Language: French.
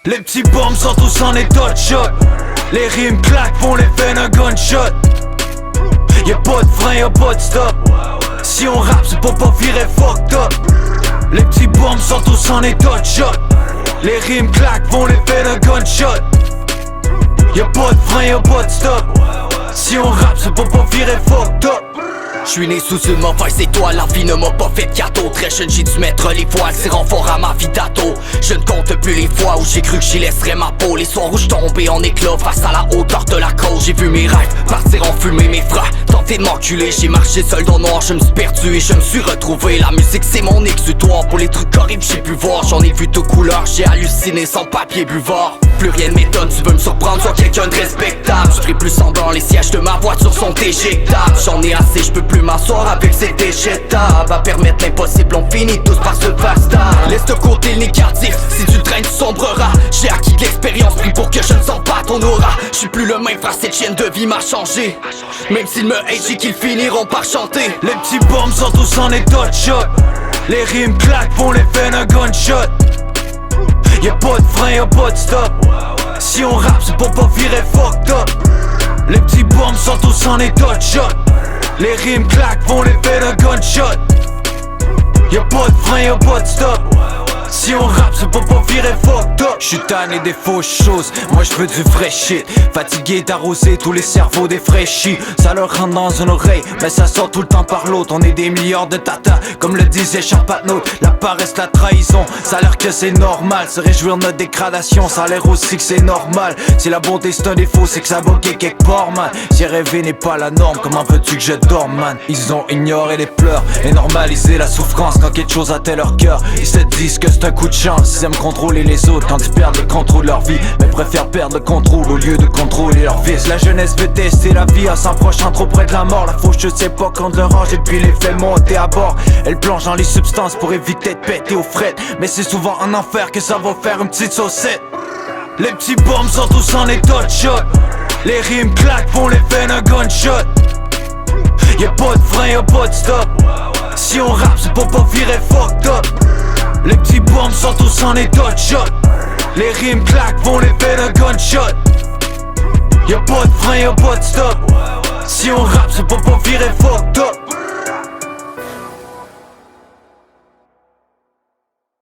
Les petits bombes sont tous en état de choc. Les rimes claquent, font l'effet d'un gunshot. Y'a pas de frein, y'a pas de stop. Si on rappe c'est pour pas virer fucked up. Les petits bombes sont tous en état de choc. Les rimes claquent, font l'effet d'un gunshot. Y'a pas de frein, y'a pas de stop. Si on rappe c'est pour pas virer fucked up. J'suis né sous une mauvaise étoile, la vie ne m'a pas fait de gâteau. Très jeune j'ai dû mettre les voiles, c'est renfort à ma vie d'ado. Je ne compte plus les fois où j'ai cru que j'y laisserais ma peau. Les soirs où j'tombais en éclat face à la hauteur de la côte. J'ai vu mes rêves partir en fumée, mes frères tenter de m'enculer. J'ai marché seul dans le noir, je me suis perdu et je me suis retrouvé. La musique c'est mon exutoire, pour les trucs horribles j'ai pu voir. J'en ai vu de couleurs, j'ai halluciné sans papier buvard. Plus rien ne m'étonne, tu veux me surprendre, sois quelqu'un de respectable. Je ferai plus semblant, les sièges de ma voiture sont éjectables. J'en ai assez, je peux plus m'asseoir avec ces déjetables. À permettre l'impossible, on finit tous par se faire star. Laisse de côté le négatif, si tu traînes tu sombreras. J'ai acquis de l'expérience, pris pour que je ne sens pas ton aura. Je suis plus le même frère, cette chienne de vie m'a changé. Même s'ils me hate, j'ai qu'ils finiront par chanter. Les petits bombes sont tous en état de choc. Les rimes claquent, font l'effet d'un gunshot. Y'a pas de frein, y'a pas de stop. Si on rappe c'est pour pas virer fucked up. Les petits bombes sont tous en état de choc. Les rimes claquent, font l'effet d'un gunshot. Y'a pas de frein, y'a pas de stop. Si on rappe c'est pour pas virer fucked up. J'suis tanné des fausses choses, moi j'veux du vrai shit. Fatigué d'arroser tous les cerveaux défraîchis. Ça leur rentre dans une oreille, mais ça sort tout le temps par l'autre. On est des milliards de tatas, comme le disait Champatnaud. La paresse, la trahison, ça a l'air que c'est normal. Se réjouir de notre dégradation, ça a l'air aussi que c'est normal. Si la bonté c'est un défaut, c'est que ça bloquait quelque part, man. Si rêver n'est pas la norme, comment veux-tu que je dorme, man? Ils ont ignoré les pleurs et normalisé la souffrance quand quelque chose atteint leur cœur. Ils se disent que c'est un coup de chance, ils aiment contrôler les autres quand ils perdent le contrôle de leur vie, mais préfèrent perdre le contrôle au lieu de contrôler leur vice. La jeunesse veut tester la vie en s'approchant trop près de la mort. La faucheuse sait pas quand leur âge et puis les fait monter à bord. Elle plonge dans les substances pour éviter de péter aux frettes, mais c'est souvent en enfer que ça va faire une petite saucette. Les petits bombes sont tous en état de choc. Les rimes claquent, font l'effet d'un gunshot. Y'a pas de frein, y'a pas de stop. Si on rappe c'est pour pas virer fucked up. Les petits bombes sont tous en état de choc. Les rimes claquent, font l'effet d'un gunshot. Y'a pas de frein, y'a pas de stop. Si on rappe c'est pour pas virer fucked up.